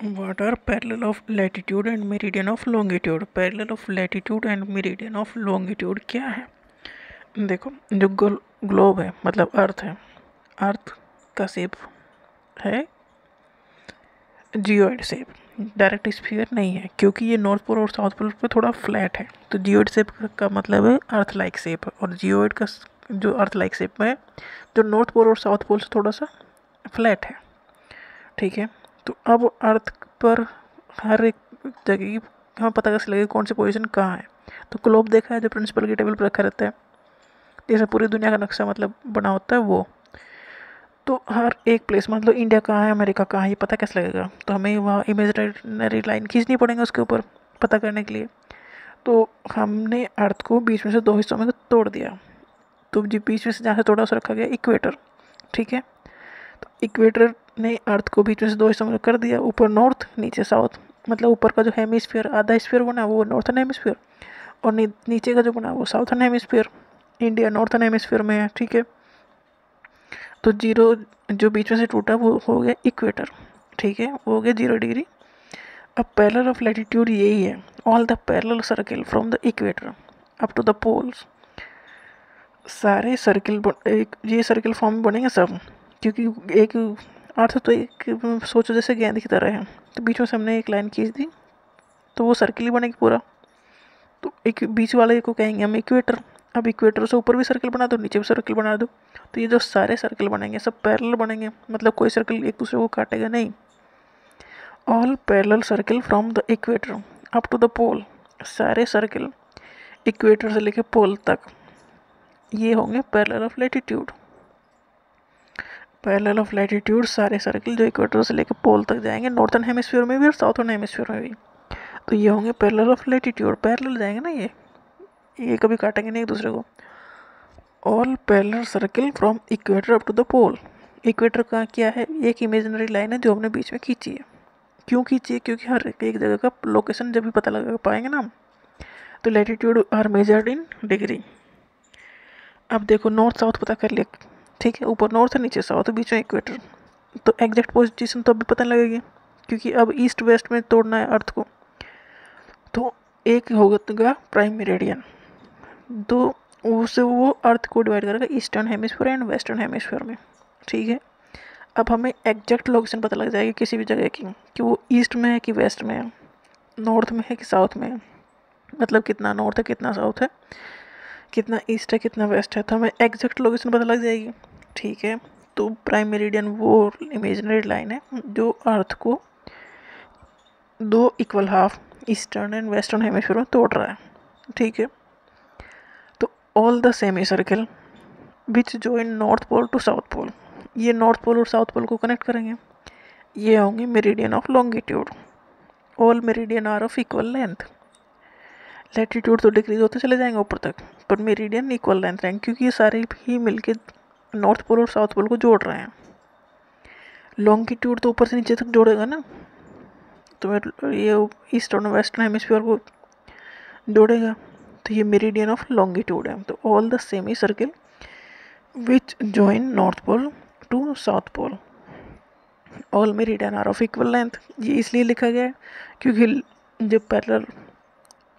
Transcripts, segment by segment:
What are parallel of latitude and meridian of longitude? Parallel of latitude and meridian of longitude क्या है? देखो, जो globe है मतलब अर्थ है, अर्थ का शेप है जियोइड शेप, डायरेक्ट स्फीयर नहीं है, क्योंकि ये नॉर्थ पोल और साउथ पोल पे थोड़ा फ्लैट है। तो जियोइड शेप का मतलब है अर्थ लाइक शेप, और जियोइड का जो अर्थ लाइक शेप में है, जो नॉर्थ पोल और साउथ पोल से थोड़ा सा फ्लैट है। ठीक है, तो अब अर्थ पर हर एक जगह की हमें पता कैसे लगेगा कौन सी पोजीशन कहाँ है। तो ग्लोब देखा है जो प्रिंसिपल की टेबल पर रखा रहता है, जैसे पूरी दुनिया का नक्शा मतलब बना होता है वो। तो हर एक प्लेस मतलब इंडिया कहाँ है, अमेरिका कहाँ है, ये पता कैसे लगेगा? तो हमें वहाँ इमेजिनरी लाइन खींचनी पड़ेगी उसके ऊपर पता करने के लिए। तो हमने अर्थ को बीच में से दो हिस्सों में तोड़ दिया। तो जो बीच में से जहाँ से तोड़ा उसे रखा गया इक्वेटर। ठीक है, तो इक्वेटर ने अर्थ को बीच में से दो हिस्सों में कर दिया, ऊपर नॉर्थ नीचे साउथ। मतलब ऊपर का जो हेमिस्फीयर आधा स्फीयर बना वो नॉर्थन हेमिस्फीयर, और नीचे का जो बना वो southern hemisphere. India northern hemisphere में है। ठीक है, तो जीरो जो बीच में से टूटा वो हो गया इक्वेटर। ठीक है, वो हो गया 0 डिग्री। अब पैरेलल ऑफ लैटिट्यूड यही है, all the parallel circle from the equator up to the poles. सारे सर्किल एक ये सर्किल फॉर्म बनेंगे सब, क्योंकि एक अर्थ तो एक सोचो जैसे गेंद की तरह है, तो बीच में से हमने एक लाइन खींच दी तो वो सर्किल ही बनेगी पूरा। तो एक बीच वाले को कहेंगे हम इक्वेटर। अब इक्वेटर से ऊपर भी सर्किल बना दो, नीचे भी सर्किल बना दो, तो ये जो सारे सर्किल बनेंगे सब पैरेलल बनेंगे, मतलब कोई सर्किल एक दूसरे को काटेगा नहीं। All parallel circle from the equator up to the pole, सारे सर्किल इक्वेटर से लेके पोल तक ये होंगे parallel of latitude. Parallel of latitude सारे सर्किल जो इक्वेटर से लेकर पोल तक जाएंगे, नॉर्थन हेमिस्फीयर में भी और साउथर्न हेमिस्फीयर में भी, तो ये होंगे पैरेलल ऑफ लैटिट्यूड। पैरेलल जाएंगे ना ये कभी काटेंगे नहीं एक दूसरे को। All parallel circle from equator up to the pole. Equator का क्या है, एक इमेजिनरी लाइन है जो हमने बीच में खींची है। क्यों खींची है? क्योंकि हर एक जगह का लोकेशन जब भी पता लगा पाएंगे ना, तो latitude are measured in degree. अब देखो नॉर्थ साउथ पता कर लिया, ठीक है, ऊपर नॉर्थ है नीचे साउथ है बीच में इक्वेटर, तो एग्जैक्ट पोजीशन तो अभी पता लगेगी, क्योंकि अब ईस्ट वेस्ट में तोड़ना है अर्थ को। तो एक होगा प्राइम मेरिडियन, तो उससे वो अर्थ को डिवाइड करेगा eastern hemisphere and western hemisphere में। ठीक है, अब हमें एग्जैक्ट लोकेशन पता लग जाएगी किसी भी जगह की, कि वो ईस्ट में है कि वेस्ट में है, नॉर्थ में है कि साउथ में है, मतलब कितना नॉर्थ है कितना साउथ है, कितना ईस्ट है कितना वेस्ट है, तो हमें एग्जैक्ट लोकेशन पता लग जाएगी। ठीक है, तो प्राइम मेरिडियन वो इमेजिनरी लाइन है जो अर्थ को दो equal half eastern and western hemisphere में तोड़ रहा है। ठीक है, तो all the semi circle which join north pole to south pole, ये नॉर्थ पोल और साउथ पोल को कनेक्ट करेंगे, ये होंगे meridian of longitude. All meridian are of equal length. Latitude तो डिक्रीज होते चले जाएंगे ऊपर तक, पर मेरिडियन इक्वल लेंथ रहेंगे, क्योंकि ये सारे ही मिलके नॉर्थ पोल और साउथ पोल को जोड़ रहे हैं। लॉन्गिट्यूड तो ऊपर से नीचे तक जोड़ेगा ना, तो ये ईस्टर्न वेस्टर्न हेमिस्फीयर को जोड़ेगा, तो ये मेरिडियन ऑफ लॉन्गिट्यूड है। तो all the semi circle which join north pole to south pole, all meridian are of equal length. ये इसलिए लिखा गया है क्योंकि जो पैरेलल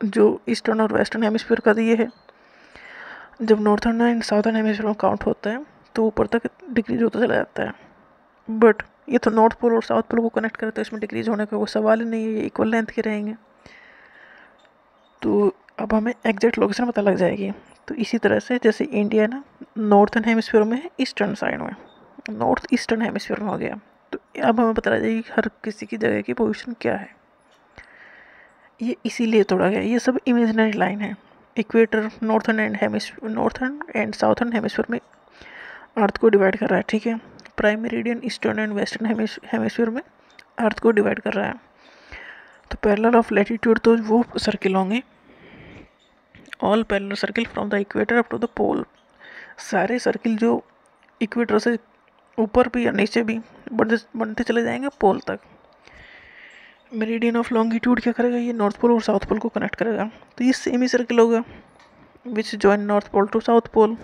जो ईस्टर्न और वेस्टर्न हेमिस्फीयर का ये है, जब नॉर्थर्न एंड साउथर्न हेमिस्फीयर में काउंट होता है तो ऊपर तक डिक्रीज होता चला जाता है। बट ये तो नॉर्थ पोल और साउथ पोल को कनेक्ट करते हैं, इसमें डिक्रीज होने का कोई सवाल ही नहीं है, ये इक्वल लेंथ के रहेंगे। तो अब हमें एग्जैक्ट लोकेशन पता लग जाएगी। तो इसी तरह से जैसे इंडिया ना नॉर्थर्न हेमिस्फीयर में है, ईस्टर्न साइड में, नॉर्थ ईस्टर्न हेमिस्फीयर में हो गया, तो अब हमें पता लग जाएगी हर किसी की जगह की पोजीशन क्या है। ये इसीलिए तोड़ा गया, ये सब इमेजिनरी लाइन है। Equator northern and southern hemisphere में अर्थ को डिवाइड कर रहा है। ठीक है, prime meridian eastern and western hemisphere में अर्थ को डिवाइड कर रहा है। तो पैरेलल ऑफ लैटिट्यूड तो वो सर्किल होंगे, all parallel circle from the equator up to the pole, सारे सर्किल जो इक्वेटर से ऊपर भी या नीचे भी बनते चले जाएंगे पोल तक। मेरिडियन ऑफ लॉन्गिट्यूड क्या करेगा, ये नॉर्थ पोल और साउथ पोल को कनेक्ट करेगा, तो ये सेमी सर्किल होगा which join north pole to south pole.